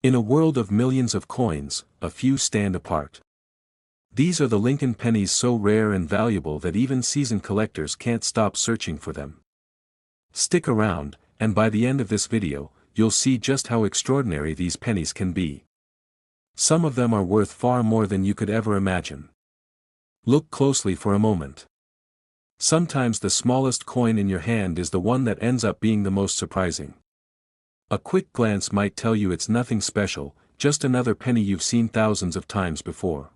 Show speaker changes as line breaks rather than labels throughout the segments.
In a world of millions of coins, a few stand apart. These are the Lincoln pennies, so rare and valuable that even seasoned collectors can't stop searching for them. Stick around, and by the end of this video, you'll see just how extraordinary these pennies can be. Some of them are worth far more than you could ever imagine. Look closely for a moment. Sometimes the smallest coin in your hand is the one that ends up being the most surprising. A quick glance might tell you it's nothing special, just another penny you've seen thousands of times before.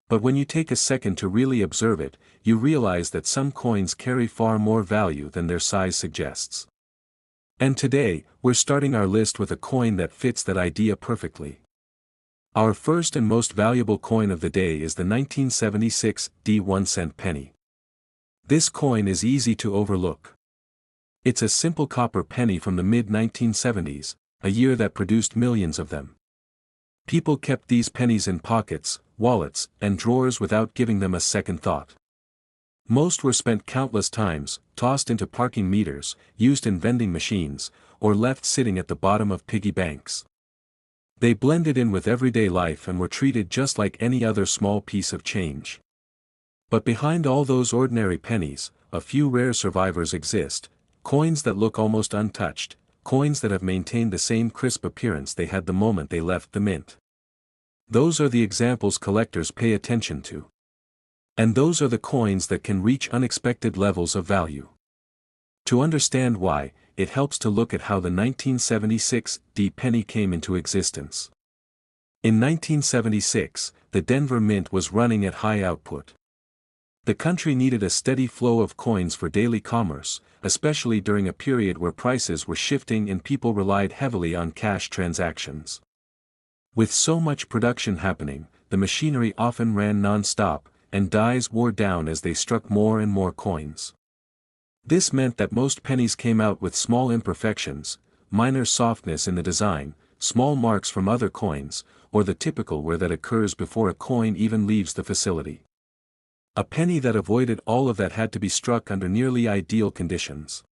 But when you take a second to really observe it, you realize that some coins carry far more value than their size suggests. And today, we're starting our list with a coin that fits that idea perfectly. Our first and most valuable coin of the day is the 1976 1-cent penny. This coin is easy to overlook. It's a simple copper penny from the mid-1970s, a year that produced millions of them. People kept these pennies in pockets, wallets, and drawers without giving them a second thought. Most were spent countless times, tossed into parking meters, used in vending machines, or left sitting at the bottom of piggy banks. They blended in with everyday life and were treated just like any other small piece of change. But behind all those ordinary pennies, a few rare survivors exist. Coins that look almost untouched, coins that have maintained the same crisp appearance they had the moment they left the mint. Those are the examples collectors pay attention to. And those are the coins that can reach unexpected levels of value. To understand why, it helps to look at how the 1976 penny came into existence. In 1976, the Denver Mint was running at high output. The country needed a steady flow of coins for daily commerce, especially during a period where prices were shifting and people relied heavily on cash transactions. With so much production happening, the machinery often ran non-stop, and dies wore down as they struck more and more coins. This meant that most pennies came out with small imperfections, minor softness in the design, small marks from other coins, or the typical wear that occurs before a coin even leaves the facility. A penny that avoided all of that had to be struck under nearly ideal conditions.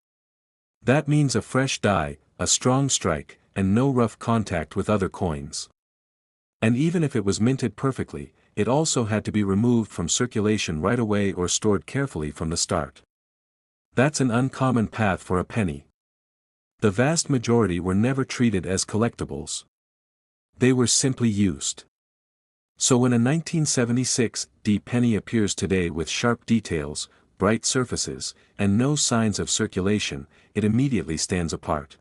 That means a fresh die, a strong strike, and no rough contact with other coins. And even if it was minted perfectly, it also had to be removed from circulation right away or stored carefully from the start. That's an uncommon path for a penny. The vast majority were never treated as collectibles. They were simply used. So when a 1976 penny appears today with sharp details, bright surfaces, and no signs of circulation, it immediately stands apart.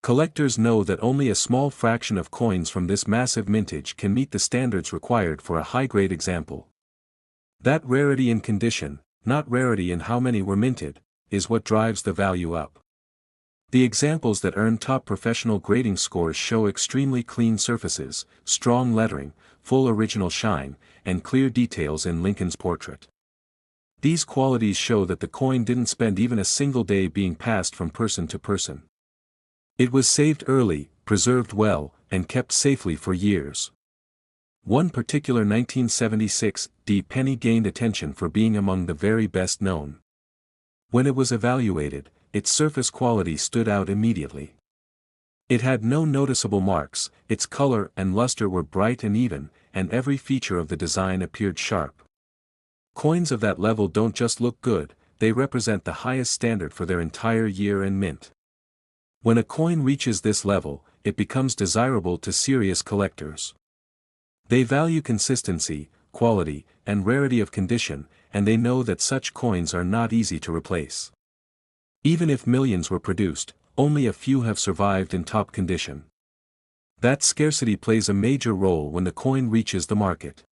Collectors know that only a small fraction of coins from this massive mintage can meet the standards required for a high-grade example. That rarity in condition, not rarity in how many were minted, is what drives the value up. The examples that earn top professional grading scores show extremely clean surfaces, strong lettering, full original shine, and clear details in Lincoln's portrait. These qualities show that the coin didn't spend even a single day being passed from person to person. It was saved early, preserved well, and kept safely for years. One particular 1976 penny gained attention for being among the very best known. When it was evaluated, its surface quality stood out immediately. It had no noticeable marks, its color and luster were bright and even, and every feature of the design appeared sharp. Coins of that level don't just look good, they represent the highest standard for their entire year and mint. When a coin reaches this level, it becomes desirable to serious collectors. They value consistency, quality, and rarity of condition, and they know that such coins are not easy to replace. Even if millions were produced, only a few have survived in top condition. That scarcity plays a major role when the coin reaches the market.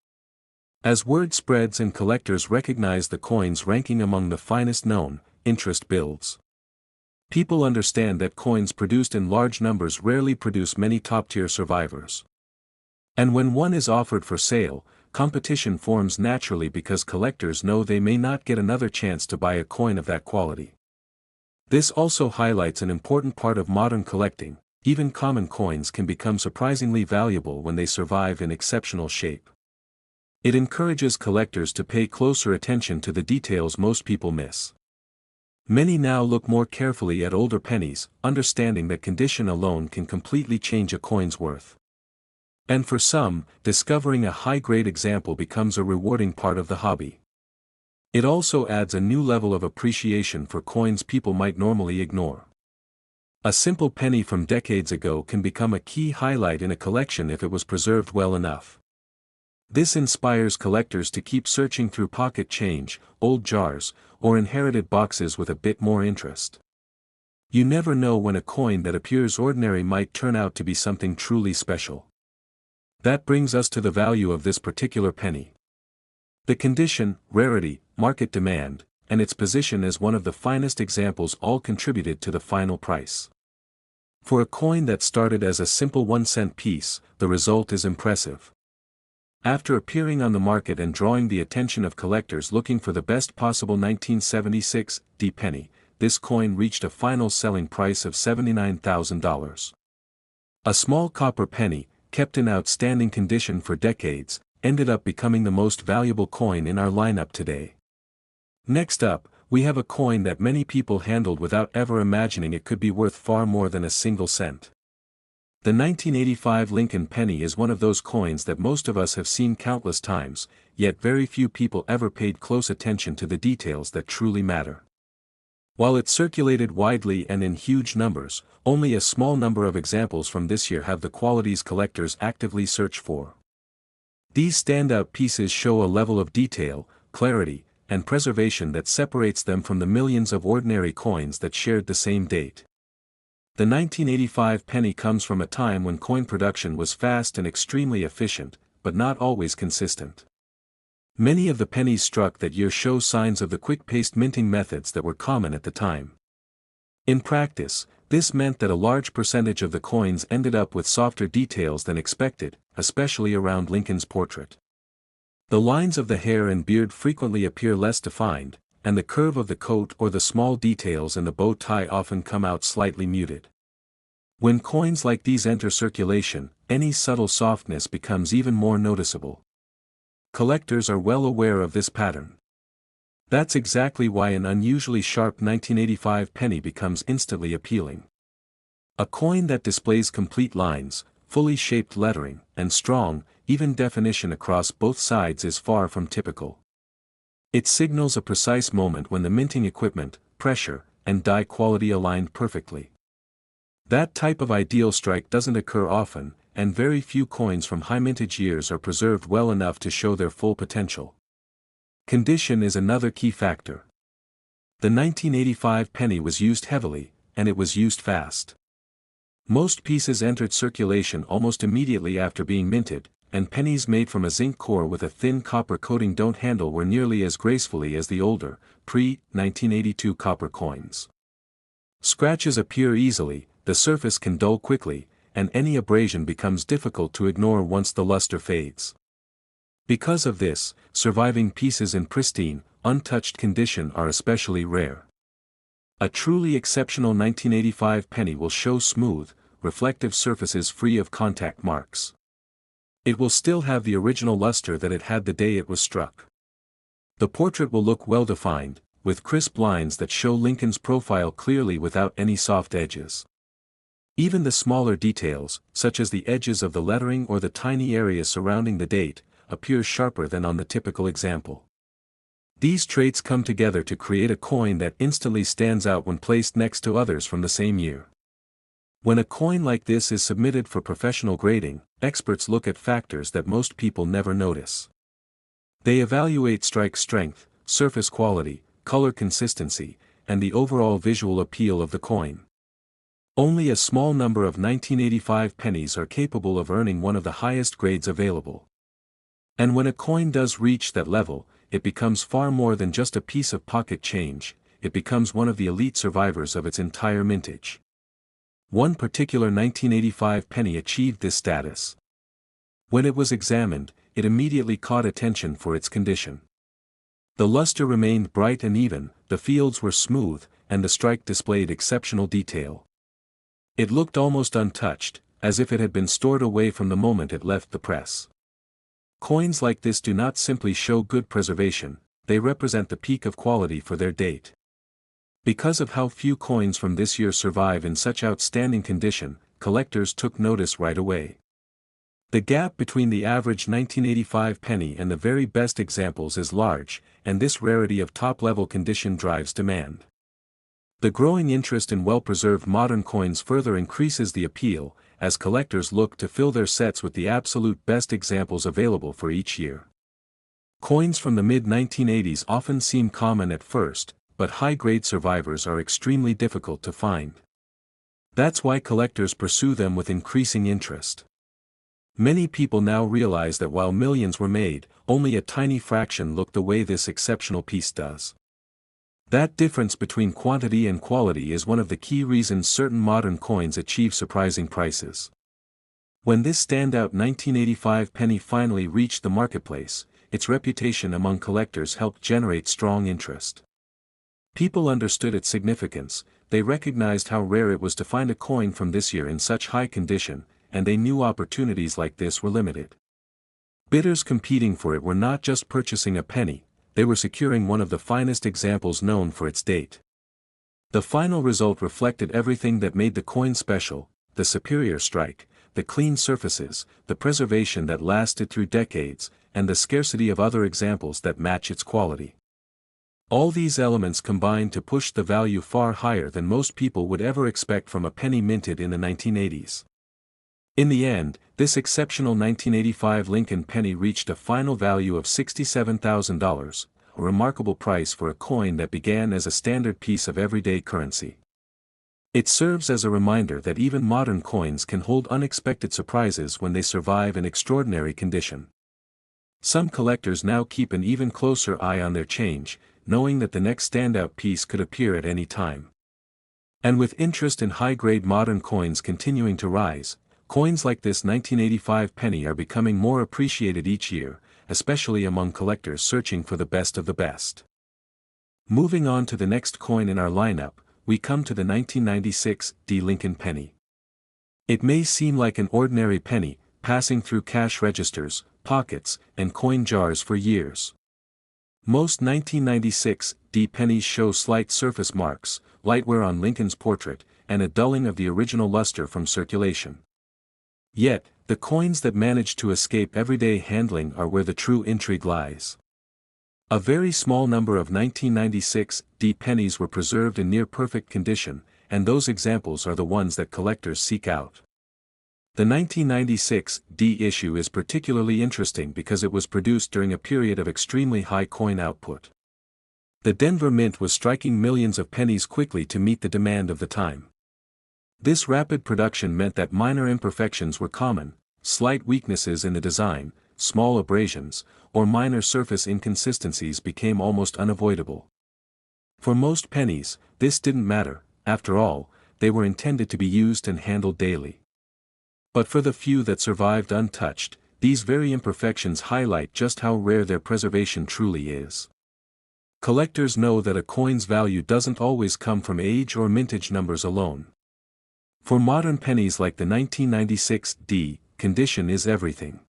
As word spreads and collectors recognize the coins ranking among the finest known, interest builds. People understand that coins produced in large numbers rarely produce many top-tier survivors. And when one is offered for sale, competition forms naturally because collectors know they may not get another chance to buy a coin of that quality. This also highlights an important part of modern collecting. Even common coins can become surprisingly valuable when they survive in exceptional shape. It encourages collectors to pay closer attention to the details most people miss. Many now look more carefully at older pennies, understanding that condition alone can completely change a coin's worth. And for some, discovering a high-grade example becomes a rewarding part of the hobby. It also adds a new level of appreciation for coins people might normally ignore. A simple penny from decades ago can become a key highlight in a collection if it was preserved well enough. This inspires collectors to keep searching through pocket change, old jars, or inherited boxes with a bit more interest. You never know when a coin that appears ordinary might turn out to be something truly special. That brings us to the value of this particular penny. The condition, rarity, market demand, and its position as one of the finest examples all contributed to the final price. For a coin that started as a simple 1-cent piece, the result is impressive. After appearing on the market and drawing the attention of collectors looking for the best possible 1976 D penny, this coin reached a final selling price of $79,000. A small copper penny, kept in outstanding condition for decades, ended up becoming the most valuable coin in our lineup today. Next up, we have a coin that many people handled without ever imagining it could be worth far more than a single cent. The 1985 Lincoln penny is one of those coins that most of us have seen countless times, yet very few people ever paid close attention to the details that truly matter. While it circulated widely and in huge numbers, only a small number of examples from this year have the qualities collectors actively search for. These standout pieces show a level of detail, clarity, and preservation that separates them from the millions of ordinary coins that shared the same date. The 1985 penny comes from a time when coin production was fast and extremely efficient, but not always consistent. Many of the pennies struck that year show signs of the quick-paced minting methods that were common at the time. In practice, this meant that a large percentage of the coins ended up with softer details than expected, especially around Lincoln's portrait. The lines of the hair and beard frequently appear less defined, and the curve of the coat or the small details in the bow tie often come out slightly muted. When coins like these enter circulation, any subtle softness becomes even more noticeable. Collectors are well aware of this pattern. That's exactly why an unusually sharp 1985 penny becomes instantly appealing. A coin that displays complete lines, fully shaped lettering, and strong, even definition across both sides is far from typical. It signals a precise moment when the minting equipment, pressure, and die quality aligned perfectly. That type of ideal strike doesn't occur often, and very few coins from high mintage years are preserved well enough to show their full potential. Condition is another key factor. The 1985 penny was used heavily, and it was used fast. Most pieces entered circulation almost immediately after being minted, and pennies made from a zinc core with a thin copper coating don't handle wear nearly as gracefully as the older, pre-1982 copper coins. Scratches appear easily, the surface can dull quickly, and any abrasion becomes difficult to ignore once the luster fades. Because of this, surviving pieces in pristine, untouched condition are especially rare. A truly exceptional 1985 penny will show smooth, reflective surfaces free of contact marks. It will still have the original luster that it had the day it was struck. The portrait will look well defined, with crisp lines that show Lincoln's profile clearly without any soft edges. Even the smaller details, such as the edges of the lettering or the tiny area surrounding the date, appear sharper than on the typical example. These traits come together to create a coin that instantly stands out when placed next to others from the same year. When a coin like this is submitted for professional grading, experts look at factors that most people never notice. They evaluate strike strength, surface quality, color consistency, and the overall visual appeal of the coin. Only a small number of 1985 pennies are capable of earning one of the highest grades available. And when a coin does reach that level, it becomes far more than just a piece of pocket change, it becomes one of the elite survivors of its entire mintage. One particular 1985 penny achieved this status. When it was examined, it immediately caught attention for its condition. The luster remained bright and even, the fields were smooth, and the strike displayed exceptional detail. It looked almost untouched, as if it had been stored away from the moment it left the press. Coins like this do not simply show good preservation, they represent the peak of quality for their date. Because of how few coins from this year survive in such outstanding condition, collectors took notice right away. The gap between the average 1985 penny and the very best examples is large, and this rarity of top-level condition drives demand. The growing interest in well-preserved modern coins further increases the appeal, as collectors look to fill their sets with the absolute best examples available for each year. Coins from the mid-1980s often seem common at first, but high-grade survivors are extremely difficult to find. That's why collectors pursue them with increasing interest. Many people now realize that while millions were made, only a tiny fraction look the way this exceptional piece does. That difference between quantity and quality is one of the key reasons certain modern coins achieve surprising prices. When this standout 1985 penny finally reached the marketplace, its reputation among collectors helped generate strong interest. People understood its significance, they recognized how rare it was to find a coin from this year in such high condition, and they knew opportunities like this were limited. Bidders competing for it were not just purchasing a penny, they were securing one of the finest examples known for its date. The final result reflected everything that made the coin special: the superior strike, the clean surfaces, the preservation that lasted through decades, and the scarcity of other examples that match its quality. All these elements combined to push the value far higher than most people would ever expect from a penny minted in the 1980s. In the end, this exceptional 1985 Lincoln penny reached a final value of $67,000, a remarkable price for a coin that began as a standard piece of everyday currency. It serves as a reminder that even modern coins can hold unexpected surprises when they survive in extraordinary condition. Some collectors now keep an even closer eye on their change, knowing that the next standout piece could appear at any time. And with interest in high-grade modern coins continuing to rise, coins like this 1985 penny are becoming more appreciated each year, especially among collectors searching for the best of the best. Moving on to the next coin in our lineup, we come to the 1996 Lincoln penny. It may seem like an ordinary penny, passing through cash registers, pockets, and coin jars for years. Most 1996 pennies show slight surface marks, light wear on Lincoln's portrait, and a dulling of the original luster from circulation. Yet, the coins that manage to escape everyday handling are where the true intrigue lies. A very small number of 1996 pennies were preserved in near-perfect condition, and those examples are the ones that collectors seek out. The 1996 issue is particularly interesting because it was produced during a period of extremely high coin output. The Denver Mint was striking millions of pennies quickly to meet the demand of the time. This rapid production meant that minor imperfections were common: slight weaknesses in the design, small abrasions, or minor surface inconsistencies became almost unavoidable. For most pennies, this didn't matter; after all, they were intended to be used and handled daily. But for the few that survived untouched, these very imperfections highlight just how rare their preservation truly is. Collectors know that a coin's value doesn't always come from age or mintage numbers alone. For modern pennies like the 1996 condition is everything.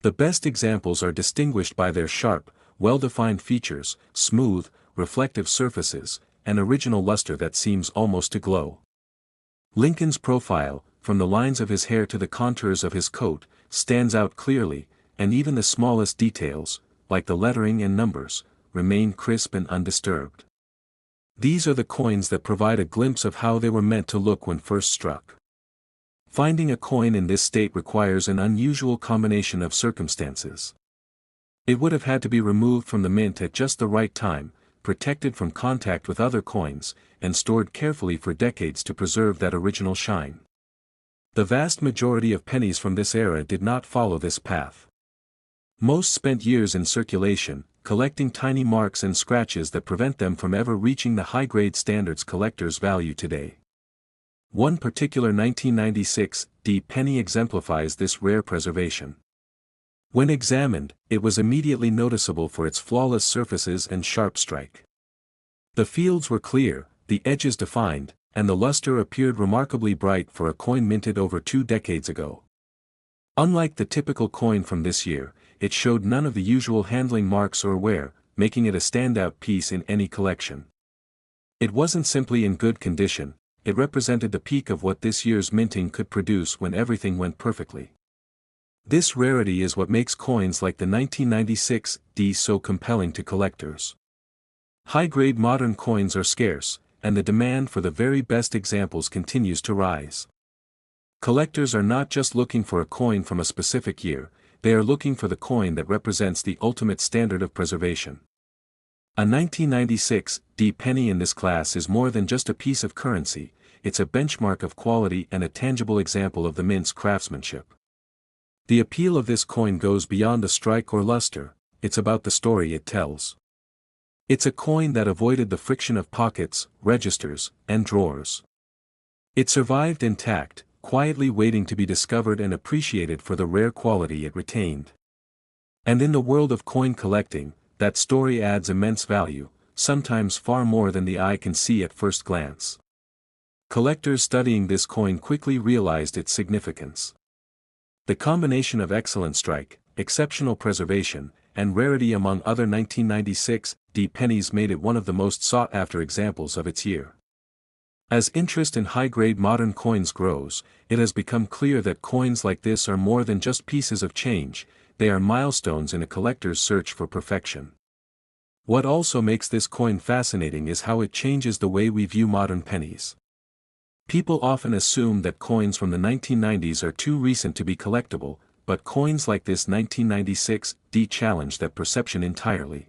The best examples are distinguished by their sharp, well-defined features, smooth, reflective surfaces, and original luster that seems almost to glow. Lincoln's profile, from the lines of his hair to the contours of his coat, stands out clearly, and even the smallest details, like the lettering and numbers, remain crisp and undisturbed. These are the coins that provide a glimpse of how they were meant to look when first struck. Finding a coin in this state requires an unusual combination of circumstances. It would have had to be removed from the mint at just the right time, protected from contact with other coins, and stored carefully for decades to preserve that original shine. The vast majority of pennies from this era did not follow this path. Most spent years in circulation, collecting tiny marks and scratches that prevent them from ever reaching the high-grade standards collectors value today. One particular 1996 penny exemplifies this rare preservation. When examined, it was immediately noticeable for its flawless surfaces and sharp strike. The fields were clear, the edges defined, and the luster appeared remarkably bright for a coin minted over 2 decades ago. Unlike the typical coin from this year, it showed none of the usual handling marks or wear, making it a standout piece in any collection. It wasn't simply in good condition, it represented the peak of what this year's minting could produce when everything went perfectly. This rarity is what makes coins like the 1996 D so compelling to collectors. High-grade modern coins are scarce, and the demand for the very best examples continues to rise. Collectors are not just looking for a coin from a specific year, they are looking for the coin that represents the ultimate standard of preservation. A 1996 D penny in this class is more than just a piece of currency, it's a benchmark of quality and a tangible example of the mint's craftsmanship. The appeal of this coin goes beyond the strike or luster, it's about the story it tells. It's a coin that avoided the friction of pockets, registers, and drawers. It survived intact, quietly waiting to be discovered and appreciated for the rare quality it retained. And in the world of coin collecting, that story adds immense value, sometimes far more than the eye can see at first glance. Collectors studying this coin quickly realized its significance. The combination of excellent strike, exceptional preservation, and rarity among other 1996 D pennies made it one of the most sought-after examples of its year. As interest in high-grade modern coins grows, it has become clear that coins like this are more than just pieces of change, they are milestones in a collector's search for perfection. What also makes this coin fascinating is how it changes the way we view modern pennies. People often assume that coins from the 1990s are too recent to be collectible, but coins like this 1996 D challenge that perception entirely.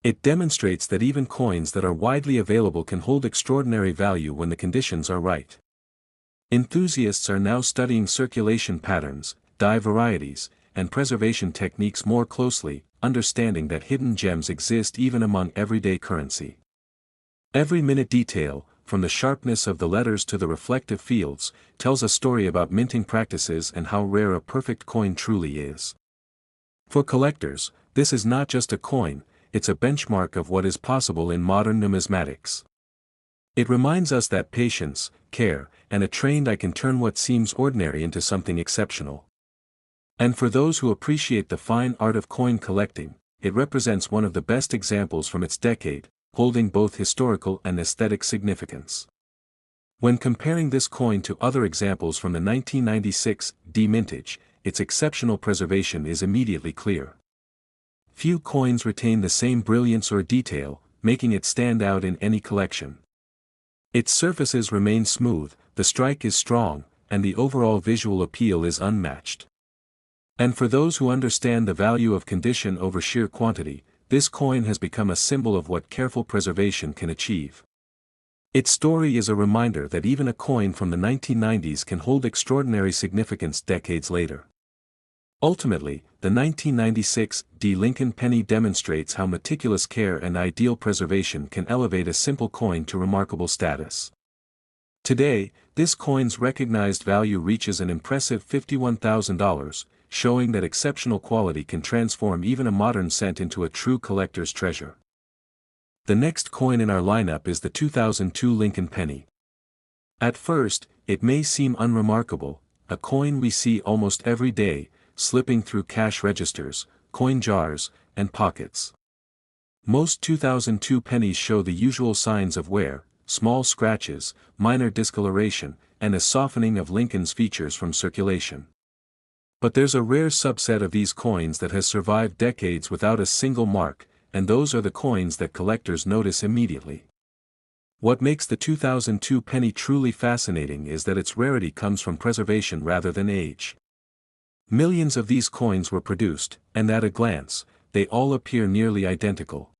It demonstrates that even coins that are widely available can hold extraordinary value when the conditions are right. Enthusiasts are now studying circulation patterns, die varieties, and preservation techniques more closely, understanding that hidden gems exist even among everyday currency. Every minute detail, from the sharpness of the letters to the reflective fields, tells a story about minting practices and how rare a perfect coin truly is. For collectors, this is not just a coin, it's a benchmark of what is possible in modern numismatics. It reminds us that patience, care, and a trained eye can turn what seems ordinary into something exceptional. And for those who appreciate the fine art of coin collecting, it represents one of the best examples from its decade, holding both historical and aesthetic significance. When comparing this coin to other examples from the 1996 D mintage, its exceptional preservation is immediately clear. Few coins retain the same brilliance or detail, making it stand out in any collection. Its surfaces remain smooth, the strike is strong, and the overall visual appeal is unmatched. And for those who understand the value of condition over sheer quantity, this coin has become a symbol of what careful preservation can achieve. Its story is a reminder that even a coin from the 1990s can hold extraordinary significance decades later. Ultimately, the 1996 D Lincoln penny demonstrates how meticulous care and ideal preservation can elevate a simple coin to remarkable status. Today, this coin's recognized value reaches an impressive $51,000, showing that exceptional quality can transform even a modern cent into a true collector's treasure. The next coin in our lineup is the 2002 Lincoln penny. At first, it may seem unremarkable, a coin we see almost every day, slipping through cash registers, coin jars, and pockets. Most 2002 pennies show the usual signs of wear, small scratches, minor discoloration, and a softening of Lincoln's features from circulation. But there's a rare subset of these coins that has survived decades without a single mark, and those are the coins that collectors notice immediately. What makes the 2002 penny truly fascinating is that its rarity comes from preservation rather than age. Millions of these coins were produced, and at a glance, they all appear nearly identical.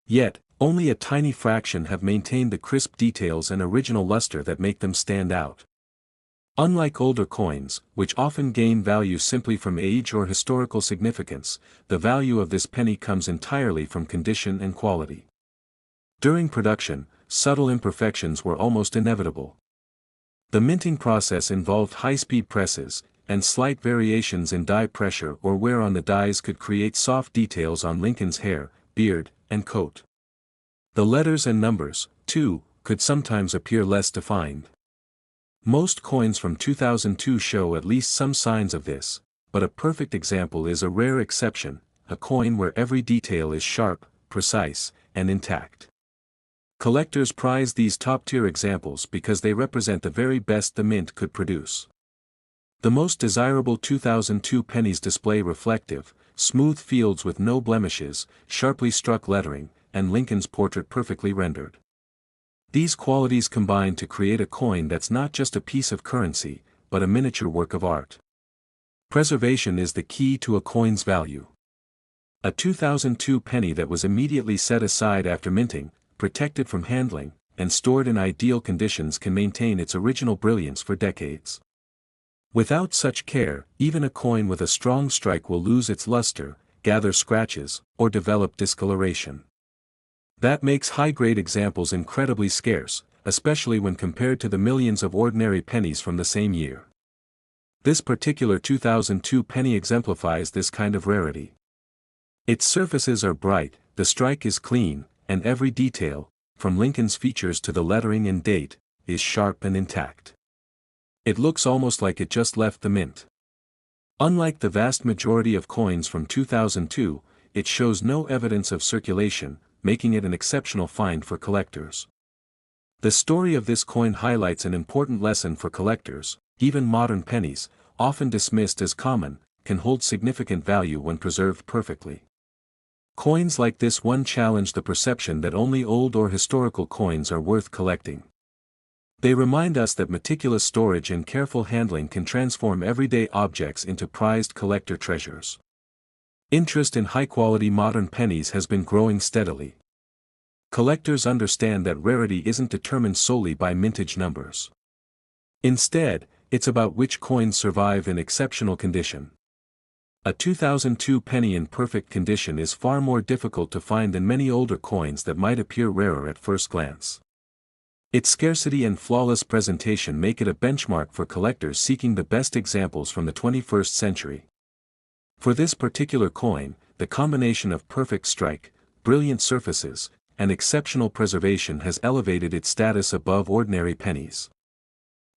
Yet, only a tiny fraction have maintained the crisp details and original luster that make them stand out. Unlike older coins, which often gain value simply from age or historical significance, the value of this penny comes entirely from condition and quality. During production, subtle imperfections were almost inevitable. The minting process involved high-speed presses, and slight variations in die pressure or wear on the dies could create soft details on Lincoln's hair, beard, and coat. The letters and numbers, too, could sometimes appear less defined. Most coins from 2002 show at least some signs of this, but a perfect example is a rare exception, a coin where every detail is sharp, precise, and intact. Collectors prize these top-tier examples because they represent the very best the mint could produce. The most desirable 2002 pennies display reflective, smooth fields with no blemishes, sharply struck lettering, and Lincoln's portrait perfectly rendered. These qualities combine to create a coin that's not just a piece of currency, but a miniature work of art. Preservation is the key to a coin's value. A 2002 penny that was immediately set aside after minting, protected from handling, and stored in ideal conditions can maintain its original brilliance for decades. Without such care, even a coin with a strong strike will lose its luster, gather scratches, or develop discoloration. That makes high-grade examples incredibly scarce, especially when compared to the millions of ordinary pennies from the same year. This particular 2002 penny exemplifies this kind of rarity. Its surfaces are bright, the strike is clean, and every detail, from Lincoln's features to the lettering and date, is sharp and intact. It looks almost like it just left the mint. Unlike the vast majority of coins from 2002, it shows no evidence of circulation, making it an exceptional find for collectors. The story of this coin highlights an important lesson for collectors. Even modern pennies, often dismissed as common, can hold significant value when preserved perfectly. Coins like this one challenge the perception that only old or historical coins are worth collecting. They remind us that meticulous storage and careful handling can transform everyday objects into prized collector treasures. Interest in high-quality modern pennies has been growing steadily. Collectors understand that rarity isn't determined solely by mintage numbers. Instead, it's about which coins survive in exceptional condition. A 2002 penny in perfect condition is far more difficult to find than many older coins that might appear rarer at first glance. Its scarcity and flawless presentation make it a benchmark for collectors seeking the best examples from the 21st century. For this particular coin, the combination of perfect strike, brilliant surfaces, and exceptional preservation has elevated its status above ordinary pennies.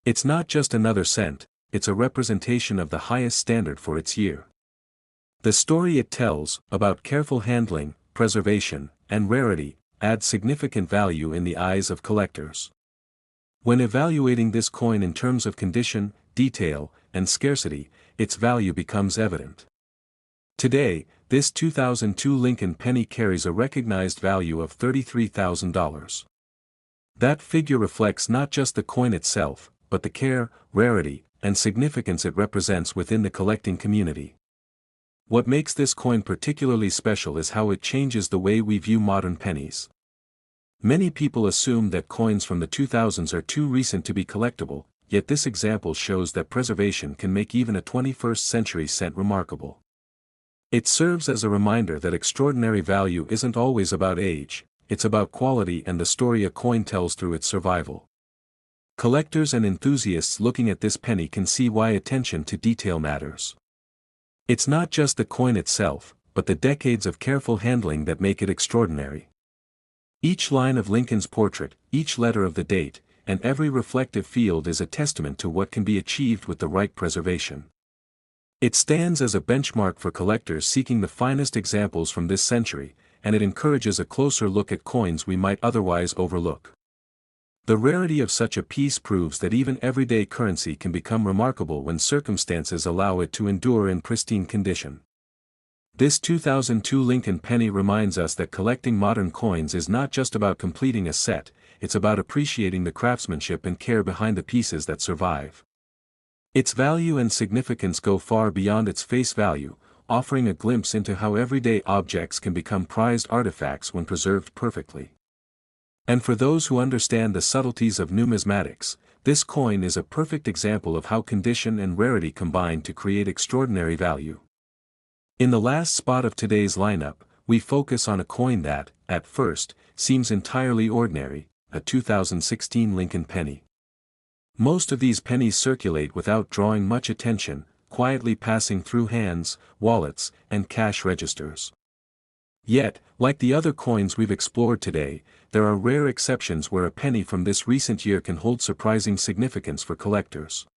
It's not just another cent, it's a representation of the highest standard for its year. The story it tells, about careful handling, preservation, and rarity, adds significant value in the eyes of collectors. When evaluating this coin in terms of condition, detail, and scarcity, its value becomes evident. Today, this 2002 Lincoln penny carries a recognized value of $33,000. That figure reflects not just the coin itself, but the care, rarity, and significance it represents within the collecting community. What makes this coin particularly special is how it changes the way we view modern pennies. Many people assume that coins from the 2000s are too recent to be collectible, yet this example shows that preservation can make even a 21st century cent remarkable. It serves as a reminder that extraordinary value isn't always about age, it's about quality and the story a coin tells through its survival. Collectors and enthusiasts looking at this penny can see why attention to detail matters. It's not just the coin itself, but the decades of careful handling that make it extraordinary. Each line of Lincoln's portrait, each letter of the date, and every reflective field is a testament to what can be achieved with the right preservation. It stands as a benchmark for collectors seeking the finest examples from this century, and it encourages a closer look at coins we might otherwise overlook. The rarity of such a piece proves that even everyday currency can become remarkable when circumstances allow it to endure in pristine condition. This 2002 Lincoln penny reminds us that collecting modern coins is not just about completing a set, it's about appreciating the craftsmanship and care behind the pieces that survive. Its value and significance go far beyond its face value, offering a glimpse into how everyday objects can become prized artifacts when preserved perfectly. And for those who understand the subtleties of numismatics, this coin is a perfect example of how condition and rarity combine to create extraordinary value. In the last spot of today's lineup, we focus on a coin that, at first, seems entirely ordinary, a 2016 Lincoln penny. Most of these pennies circulate without drawing much attention, quietly passing through hands, wallets, and cash registers. Yet, like the other coins we've explored today, there are rare exceptions where a penny from this recent year can hold surprising significance for collectors.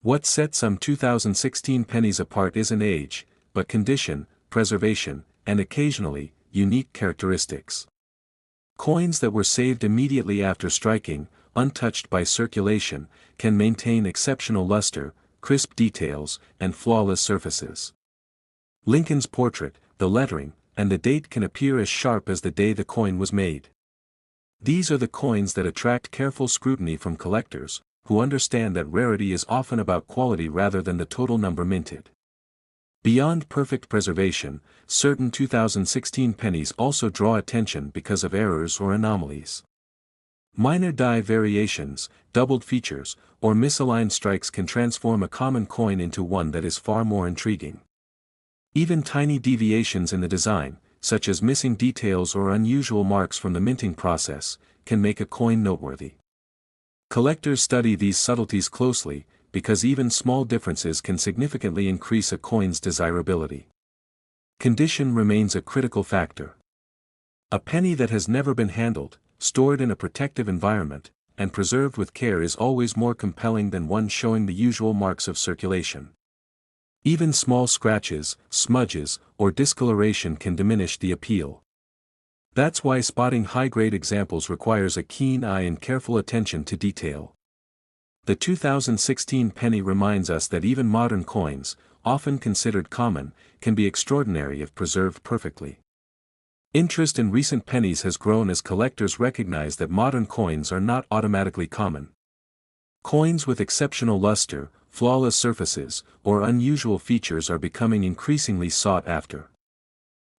What sets some 2016 pennies apart isn't age, but condition, preservation, and occasionally, unique characteristics. Coins that were saved immediately after striking, untouched by circulation, can maintain exceptional luster, crisp details, and flawless surfaces. Lincoln's portrait, the lettering, and the date can appear as sharp as the day the coin was made. These are the coins that attract careful scrutiny from collectors, who understand that rarity is often about quality rather than the total number minted. Beyond perfect preservation, certain 2016 pennies also draw attention because of errors or anomalies. Minor die variations, doubled features, or misaligned strikes can transform a common coin into one that is far more intriguing. Even tiny deviations in the design, such as missing details or unusual marks from the minting process, can make a coin noteworthy. Collectors study these subtleties closely, because even small differences can significantly increase a coin's desirability. Condition remains a critical factor. A penny that has never been handled, stored in a protective environment, and preserved with care is always more compelling than one showing the usual marks of circulation. Even small scratches, smudges, or discoloration can diminish the appeal. That's why spotting high-grade examples requires a keen eye and careful attention to detail. The 2016 penny reminds us that even modern coins, often considered common, can be extraordinary if preserved perfectly. Interest in recent pennies has grown as collectors recognize that modern coins are not automatically common. Coins with exceptional luster, flawless surfaces, or unusual features are becoming increasingly sought after.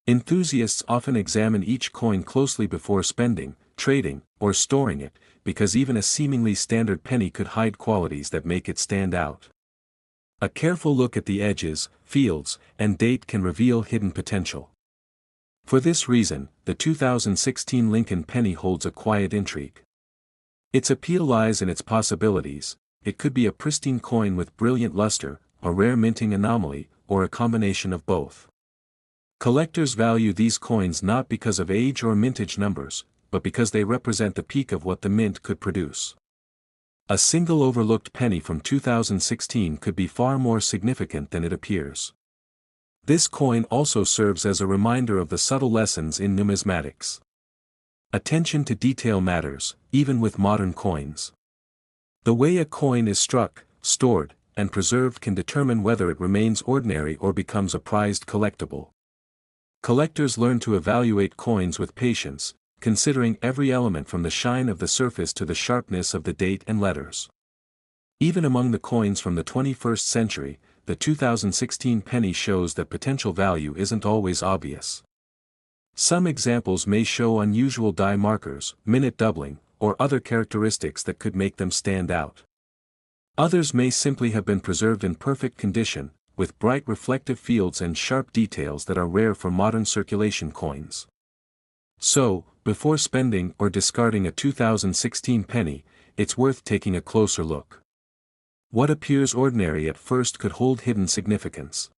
Enthusiasts often examine each coin closely before spending, trading, or storing it, because even a seemingly standard penny could hide qualities that make it stand out. A careful look at the edges, fields, and date can reveal hidden potential. For this reason, the 2016 Lincoln penny holds a quiet intrigue. Its appeal lies in its possibilities. It could be a pristine coin with brilliant luster, a rare minting anomaly, or a combination of both. Collectors value these coins not because of age or mintage numbers, but because they represent the peak of what the mint could produce. A single overlooked penny from 2016 could be far more significant than it appears. This coin also serves as a reminder of the subtle lessons in numismatics. Attention to detail matters, even with modern coins. The way a coin is struck, stored, and preserved can determine whether it remains ordinary or becomes a prized collectible. Collectors learn to evaluate coins with patience, considering every element from the shine of the surface to the sharpness of the date and letters. Even among the coins from the 21st century, the 2016 penny shows that potential value isn't always obvious. Some examples may show unusual die markers, minute doubling, or other characteristics that could make them stand out. Others may simply have been preserved in perfect condition, with bright reflective fields and sharp details that are rare for modern circulation coins. So, before spending or discarding a 2016 penny, it's worth taking a closer look. What appears ordinary at first could hold hidden significance.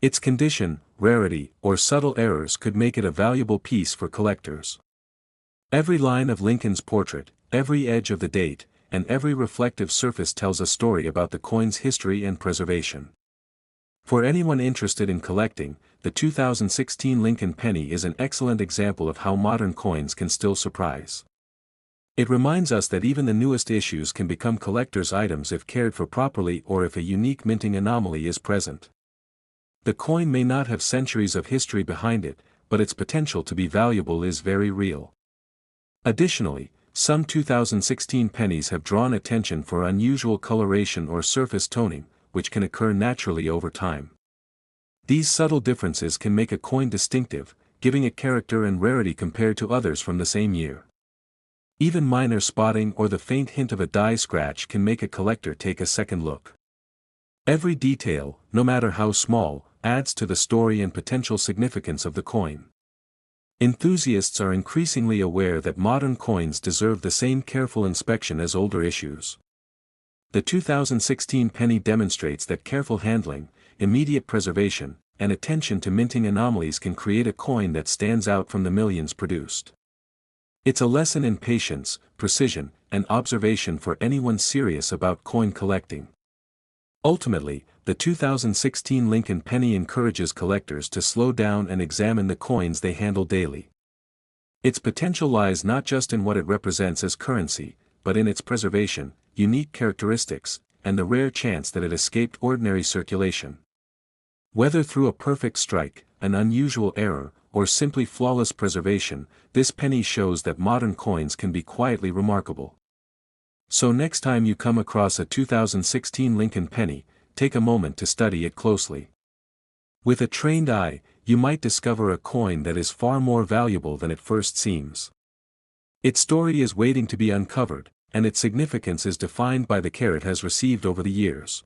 Its condition, rarity, or subtle errors could make it a valuable piece for collectors. Every line of Lincoln's portrait, every edge of the date, and every reflective surface tells a story about the coin's history and preservation. For anyone interested in collecting, the 2016 Lincoln penny is an excellent example of how modern coins can still surprise. It reminds us that even the newest issues can become collector's items if cared for properly or if a unique minting anomaly is present. The coin may not have centuries of history behind it, but its potential to be valuable is very real. Additionally, some 2016 pennies have drawn attention for unusual coloration or surface toning, which can occur naturally over time. These subtle differences can make a coin distinctive, giving it character and rarity compared to others from the same year. Even minor spotting or the faint hint of a die scratch can make a collector take a second look. Every detail, no matter how small, adds to the story and potential significance of the coin. Enthusiasts are increasingly aware that modern coins deserve the same careful inspection as older issues. The 2016 penny demonstrates that careful handling, immediate preservation, and attention to minting anomalies can create a coin that stands out from the millions produced. It's a lesson in patience, precision, and observation for anyone serious about coin collecting. Ultimately, the 2016 Lincoln penny encourages collectors to slow down and examine the coins they handle daily. Its potential lies not just in what it represents as currency, but in its preservation, unique characteristics, and the rare chance that it escaped ordinary circulation. Whether through a perfect strike, an unusual error, or simply flawless preservation, this penny shows that modern coins can be quietly remarkable. So next time you come across a 2016 Lincoln penny, take a moment to study it closely. With a trained eye, you might discover a coin that is far more valuable than it first seems. Its story is waiting to be uncovered, and its significance is defined by the care it has received over the years.